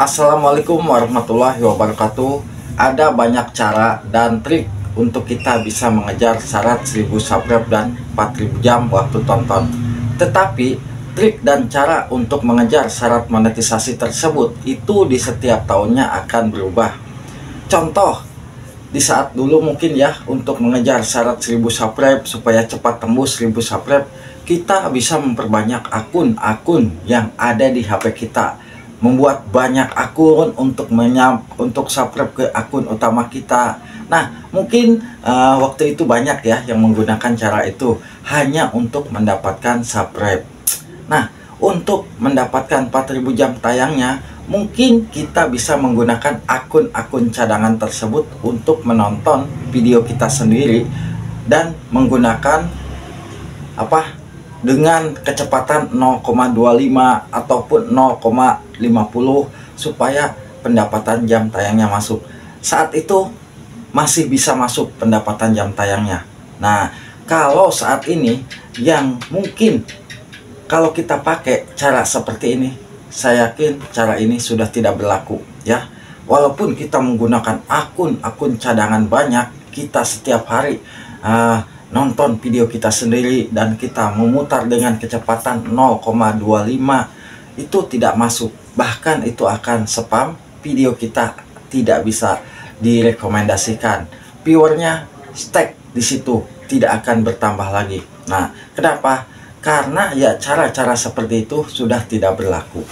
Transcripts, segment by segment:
Assalamualaikum warahmatullahi wabarakatuh. Ada banyak cara dan trik untuk kita bisa mengejar syarat 1000 subscribe dan 4000 jam waktu tonton. Tetapi trik dan cara untuk mengejar syarat monetisasi tersebut itu di setiap tahunnya akan berubah. Contoh, di saat dulu mungkin ya, untuk mengejar syarat 1000 subscribe supaya cepat tembus 1000 subscribe, kita bisa memperbanyak akun-akun yang ada di HP kita, membuat banyak akun untuk subscribe ke akun utama kita. Nah, mungkin waktu itu banyak ya yang menggunakan cara itu hanya untuk mendapatkan subscribe. Nah, untuk mendapatkan 4000 jam tayangnya, mungkin kita bisa menggunakan akun-akun cadangan tersebut untuk menonton video kita sendiri dan menggunakan dengan kecepatan 0,25 ataupun 0,50 supaya pendapatan jam tayangnya masuk. Saat itu masih bisa masuk pendapatan jam tayangnya. Nah, kalau saat ini yang mungkin kalau kita pakai cara seperti ini, saya yakin cara ini sudah tidak berlaku ya. Walaupun kita menggunakan akun-akun cadangan banyak, kita setiap hari nonton video kita sendiri dan kita memutar dengan kecepatan 0,25, itu tidak masuk. Bahkan itu akan spam, video kita tidak bisa direkomendasikan. Viewernya stuck di situ, tidak akan bertambah lagi. Nah, kenapa? Karena ya cara-cara seperti itu sudah tidak berlaku.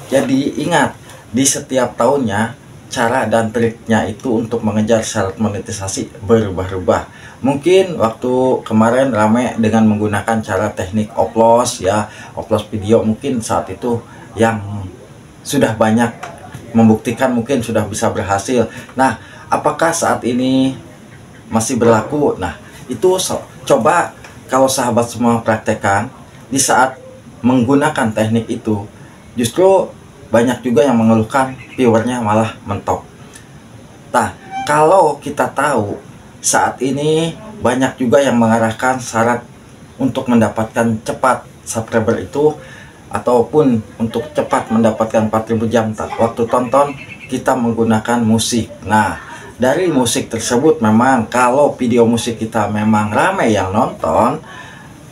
Jadi ingat, di setiap tahunnya cara dan triknya itu untuk mengejar syarat monetisasi berubah-ubah. Mungkin waktu kemarin rame dengan menggunakan cara teknik oplos ya, oplos video, mungkin saat itu yang sudah banyak membuktikan mungkin sudah bisa berhasil. Nah, apakah saat ini masih berlaku? Nah, itu coba kalau sahabat semua praktekkan, di saat menggunakan teknik itu justru banyak juga yang mengeluhkan viewernya malah mentok. Nah, kalau kita tahu saat ini banyak juga yang mengarahkan syarat untuk mendapatkan cepat subscriber itu ataupun untuk cepat mendapatkan 4000 jam waktu tonton, kita menggunakan musik. Nah, dari musik tersebut memang kalau video musik kita memang ramai yang nonton,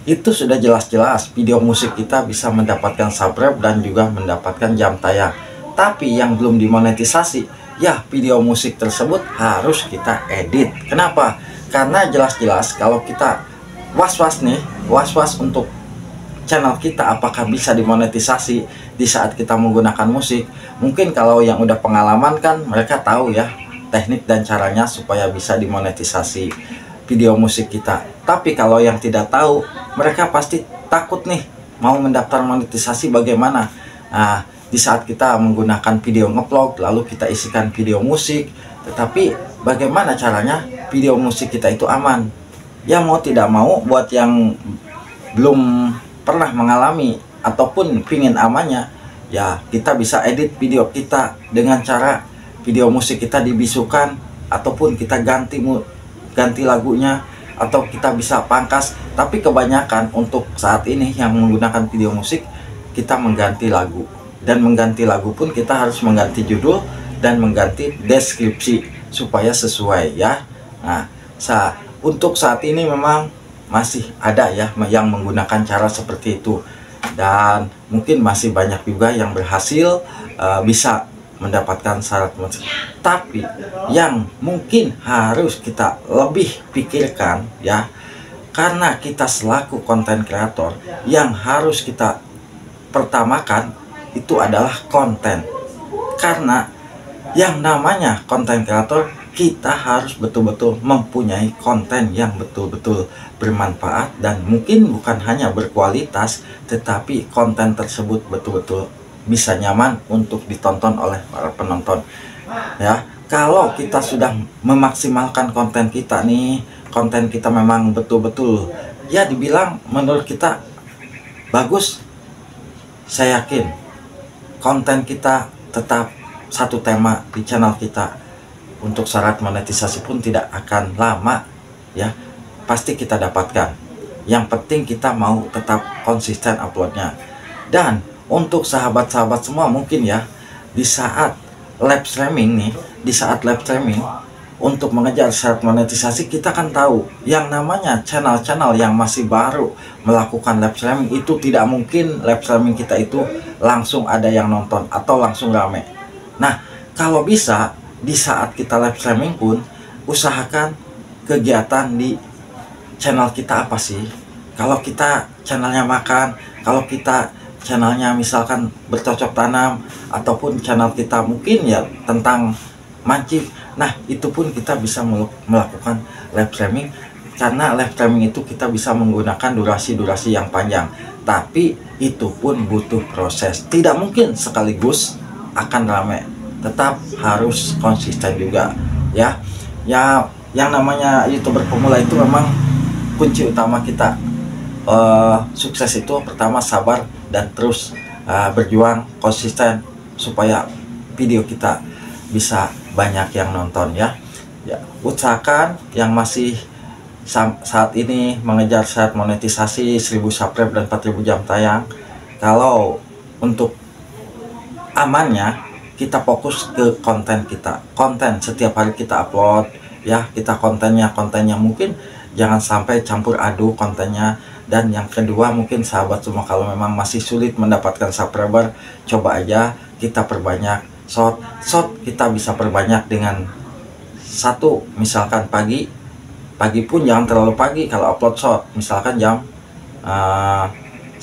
itu sudah jelas-jelas video musik kita bisa mendapatkan subscribe dan juga mendapatkan jam tayang. Tapi yang belum dimonetisasi, ya video musik tersebut harus kita edit. Kenapa? Karena jelas-jelas kalau kita was-was untuk channel kita apakah bisa dimonetisasi di saat kita menggunakan musik. Mungkin kalau yang udah pengalaman kan mereka tahu ya teknik dan caranya supaya bisa dimonetisasi video musik kita. Tapi kalau yang tidak tahu, mereka pasti takut nih mau mendaftar monetisasi bagaimana. Nah, di saat kita menggunakan video ngevlog lalu kita isikan video musik, tetapi bagaimana caranya video musik kita itu aman? Ya mau tidak mau, buat yang belum pernah mengalami ataupun pingin amannya, ya kita bisa edit video kita dengan cara video musik kita dibisukan ataupun kita ganti lagunya, atau kita bisa pangkas. Tapi kebanyakan untuk saat ini yang menggunakan video musik, kita mengganti lagu, dan mengganti lagu pun kita harus mengganti judul dan mengganti deskripsi supaya sesuai ya. Nah, untuk saat ini memang masih ada ya yang menggunakan cara seperti itu, dan mungkin masih banyak juga yang berhasil bisa mendapatkan syarat monetisasi. Tapi yang mungkin harus kita lebih pikirkan ya, karena kita selaku konten kreator, yang harus kita pertamakan itu adalah konten. Karena yang namanya konten kreator, kita harus betul-betul mempunyai konten yang betul-betul bermanfaat dan mungkin bukan hanya berkualitas, tetapi konten tersebut betul-betul bisa nyaman untuk ditonton oleh para penonton ya. Kalau kita sudah memaksimalkan konten kita nih, konten kita memang betul-betul ya dibilang menurut kita bagus, saya yakin konten kita tetap satu tema di channel kita, untuk syarat monetisasi pun tidak akan lama ya, pasti kita dapatkan. Yang penting kita mau tetap konsisten uploadnya. Dan untuk sahabat-sahabat semua mungkin ya, di saat live streaming nih, di saat live streaming untuk mengejar syarat monetisasi, kita kan tahu yang namanya channel-channel yang masih baru melakukan live streaming itu tidak mungkin live streaming kita itu langsung ada yang nonton atau langsung rame. Nah, kalau bisa di saat kita live streaming pun usahakan kegiatan di channel kita apa sih. Kalau kita channelnya makan, kalau kita channelnya misalkan bercocok tanam, ataupun channel kita mungkin ya tentang mancing, nah itu pun kita bisa melakukan live streaming, karena live streaming itu kita bisa menggunakan durasi-durasi yang panjang, tapi itu pun butuh proses, tidak mungkin sekaligus akan rame, tetap harus konsisten juga ya. Yang namanya YouTuber pemula itu memang kunci utama kita sukses itu pertama sabar dan terus berjuang konsisten supaya video kita bisa banyak yang nonton ya. Usahakan yang masih saat ini mengejar syarat monetisasi 1000 subscribe dan 4000 jam tayang, kalau untuk amannya kita fokus ke konten kita, konten setiap hari kita upload ya, kita kontennya mungkin jangan sampai campur aduk kontennya. Dan yang kedua, mungkin sahabat semua kalau memang masih sulit mendapatkan subscriber, coba aja kita perbanyak short kita bisa perbanyak dengan satu, misalkan pagi pun jangan terlalu pagi kalau upload short, misalkan jam 9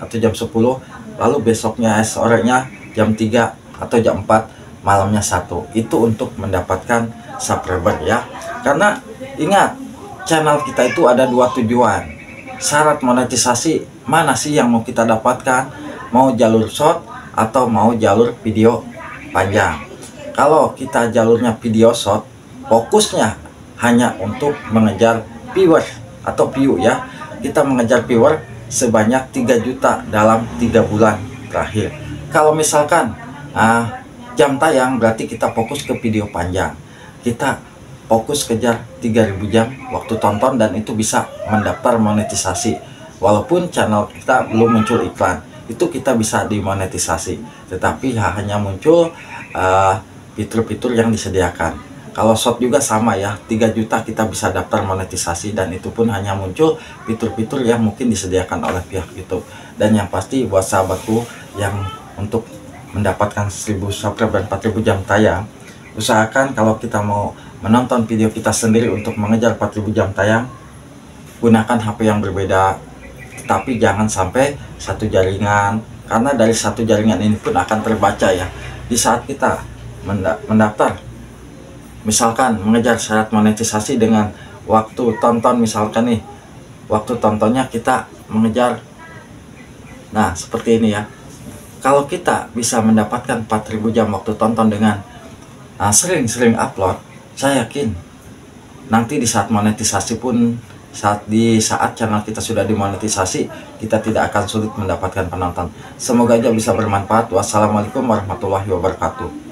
atau jam 10, lalu besoknya sorenya jam 3 atau jam 4, malamnya 1, itu untuk mendapatkan subscriber ya. Karena ingat, channel kita itu ada dua tujuan. Syarat monetisasi mana sih yang mau kita dapatkan, mau jalur short atau mau jalur video panjang. Kalau kita jalurnya video short, fokusnya hanya untuk mengejar viewer atau view ya, kita mengejar viewer sebanyak 3 juta dalam 3 bulan terakhir. Kalau misalkan jam tayang, berarti kita fokus ke video panjang, kita fokus kejar 3000 jam waktu tonton, dan itu bisa mendaftar monetisasi. Walaupun channel kita belum muncul iklan, itu kita bisa dimonetisasi, tetapi hanya muncul fitur-fitur yang disediakan. Kalau short juga sama ya, 3 juta kita bisa daftar monetisasi, dan itu pun hanya muncul fitur-fitur yang mungkin disediakan oleh pihak YouTube. Dan yang pasti buat sahabatku yang untuk mendapatkan 1000 subscribe dan 4000 jam tayang, usahakan kalau kita mau menonton video kita sendiri untuk mengejar 4000 jam tayang, gunakan HP yang berbeda, tetapi jangan sampai satu jaringan, karena dari satu jaringan ini pun akan terbaca ya. Di saat kita mendaftar, misalkan mengejar syarat monetisasi dengan waktu tonton, misalkan nih waktu tontonnya kita mengejar, nah seperti ini ya. Kalau kita bisa mendapatkan 4000 jam waktu tonton dengan sering-sering upload, saya yakin nanti di saat monetisasi pun, di saat channel kita sudah dimonetisasi, kita tidak akan sulit mendapatkan penonton. Semoga aja bisa bermanfaat. Wassalamualaikum warahmatullahi wabarakatuh.